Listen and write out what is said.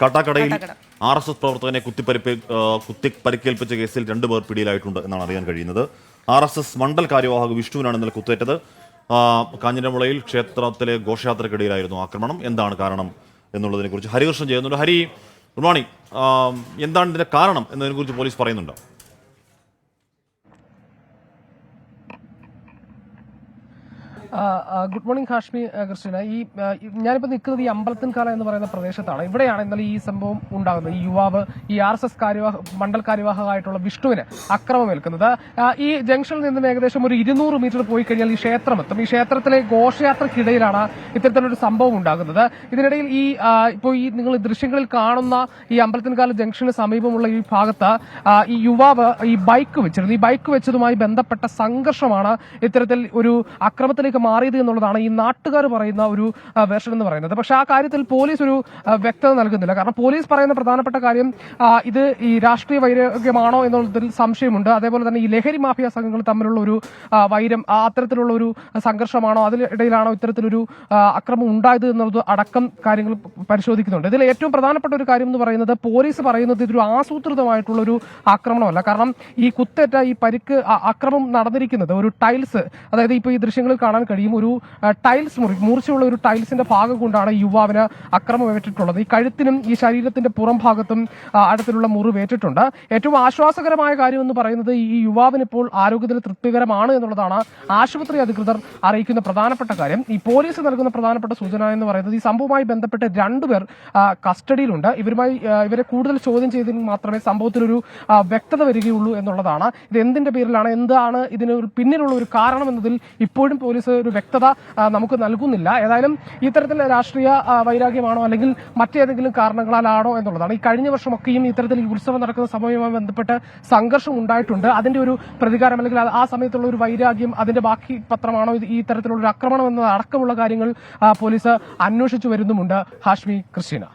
കാട്ടാക്കടയിൽ RSS പ്രവർത്തകനെ കുത്തിപ്പരിക്കേൽപ്പിച്ച കേസിൽ 2 പേർ പിടിയിലായിട്ടുണ്ട് എന്നാണ് അറിയാൻ കഴിയുന്നത്. RSS മണ്ഡൽ കാര്യവാഹക വിഷ്ണുവിനാണ് ഇന്നലെ കുത്തേറ്റത്. കാഞ്ഞിരമുളയിൽ ക്ഷേത്രത്തിലെ ഘോഷയാത്രക്കിടയിലായിരുന്നു ആക്രമണം. എന്താണ് കാരണം എന്നുള്ളതിനെ കുറിച്ച് ഹരികൃഷ്ണൻ ചെയ്യുന്നുണ്ട്. Hari, good morning. എന്താണ് ഇതിന്റെ കാരണം എന്നതിനെ കുറിച്ച് പോലീസ് പറയുന്നുണ്ടോ? Good morning Hashmi Krishna. ഞാനിപ്പോൾ നിൽക്കുന്നത് ഈ അമ്പലത്തിൻകാല എന്ന് പറയുന്ന പ്രദേശത്താണ്. ഇവിടെയാണ് ഇന്നലെ ഈ സംഭവം ഉണ്ടാകുന്നത്. ഈ യുവാവ് ഈ RSS മണ്ഡൽ കാര്യവാഹകമായിട്ടുള്ള വിഷ്ണുവിന് അക്രമമേൽക്കുന്നത്. ഈ ജംഗ്ഷനിൽ നിന്നും ഏകദേശം ഒരു 200 മീറ്റർ പോയി കഴിഞ്ഞാൽ ഈ ക്ഷേത്രമെത്തും. ഈ ക്ഷേത്രത്തിലെ ഘോഷയാത്രക്കിടയിലാണ് ഇത്തരത്തിലൊരു സംഭവം ഉണ്ടാകുന്നത്. ഇതിനിടയിൽ ഇപ്പോൾ ഈ നിങ്ങൾ ദൃശ്യങ്ങളിൽ കാണുന്ന ഈ അമ്പലത്തിൻകാല ജംഗ്ഷന് സമീപമുള്ള ഈ ഭാഗത്ത് ഈ യുവാവ് ഈ ബൈക്ക് വെച്ചിരുന്നു. ഈ ബൈക്ക് വെച്ചതുമായി ബന്ധപ്പെട്ട സംഘർഷമാണ് ഇത്തരത്തിൽ ഒരു അക്രമത്തിലേക്ക് മാറിയത് എന്നുള്ളതാണ് ഈ നാട്ടുകാർ പറയുന്ന ഒരു വേർഷൻ എന്ന് പറയുന്നത്. പക്ഷെ ആ കാര്യത്തിൽ പോലീസ് ഒരു വ്യക്തത നൽകുന്നില്ല. കാരണം പോലീസ് പറയുന്ന പ്രധാനപ്പെട്ട കാര്യം ഇത് ഈ രാഷ്ട്രീയ വൈരാഗ്യമാണോ എന്നുള്ളതിൽ സംശയമുണ്ട്. അതേപോലെ തന്നെ ഈ ലഹരി മാഫിയ സംഘങ്ങൾ തമ്മിലുള്ള ഒരു വൈരം, അത്തരത്തിലുള്ള ഒരു സംഘർഷമാണോ, അതിനിടയിലാണോ ഇത്തരത്തിലൊരു അക്രമം ഉണ്ടായത് എന്നുള്ളത് അടക്കം കാര്യങ്ങൾ പരിശോധിക്കുന്നുണ്ട്. ഇതിൽ ഏറ്റവും പ്രധാനപ്പെട്ട ഒരു കാര്യം എന്ന് പറയുന്നത് പോലീസ് പറയുന്നത് ഇതൊരു ആസൂത്രിതമായിട്ടുള്ള ഒരു ആക്രമണമല്ല. കാരണം ഈ കുത്തേറ്റ ഈ പരിക്ക് അക്രമം നടന്നിരിക്കുന്നത് ഒരു ടൈൽസ്, അതായത് ഇപ്പോൾ ഈ ദൃശ്യങ്ങളിൽ കാണാൻ കഴിയും, ഒരു ടൈൽസ് മൂർച്ചയുള്ള ഒരു ടൈൽസിന്റെ ഭാഗം കൊണ്ടാണ് യുവാവിന് അക്രമമേറ്റിട്ടുള്ളത്. ഈ കഴുത്തിനും ഈ ശരീരത്തിന്റെ പുറം ഭാഗത്തും അടുത്തിലുള്ള മുറിവേറ്റിട്ടുണ്ട്. ഏറ്റവും ആശ്വാസകരമായ കാര്യം എന്ന് പറയുന്നത് ഈ യുവാവിന് ഇപ്പോൾ ആരോഗ്യത്തിൽ തൃപ്തികരമാണ് എന്നുള്ളതാണ് ആശുപത്രി അധികൃതർ അറിയിക്കുന്ന പ്രധാനപ്പെട്ട കാര്യം. ഈ പോലീസ് നൽകുന്ന പ്രധാനപ്പെട്ട സൂചന എന്ന് പറയുന്നത് ഈ സംഭവവുമായി ബന്ധപ്പെട്ട് 2 പേർ കസ്റ്റഡിയിലുണ്ട്. ഇവരെ കൂടുതൽ ചോദ്യം ചെയ്തതിൽ മാത്രമേ സംഭവത്തിലൊരു വ്യക്തത വരികയുള്ളൂ എന്നുള്ളതാണ്. ഇത് എന്തിന്റെ പേരിലാണ്, എന്താണ് ഇതിന് പിന്നിലുള്ള ഒരു കാരണം എന്നതിൽ ഇപ്പോഴും പോലീസ് ഒരു വ്യക്തത നമുക്ക് നൽകുന്നില്ല. ഏതായാലും ഇത്തരത്തിൽ രാഷ്ട്രീയ വൈരാഗ്യമാണോ അല്ലെങ്കിൽ മറ്റേതെങ്കിലും കാരണങ്ങളാലാണോ എന്നുള്ളതാണ്. ഈ കഴിഞ്ഞ വർഷമൊക്കെയും ഇത്തരത്തിൽ ഈ ഉത്സവം നടക്കുന്ന സമയവുമായി ബന്ധപ്പെട്ട് സംഘർഷം ഉണ്ടായിട്ടുണ്ട്. അതിന്റെ ഒരു പ്രതികാരം അല്ലെങ്കിൽ ആ സമയത്തുള്ള ഒരു വൈരാഗ്യം, അതിന്റെ ബാക്കി പത്രമാണോ ഈ തരത്തിലുള്ള ഒരു ആക്രമണം എന്നത് അടക്കമുള്ള കാര്യങ്ങൾ പോലീസ് അന്വേഷിച്ചു വരുന്നുമുണ്ട്. ഹാഷ്മി, ക്രിസ്റ്റീന.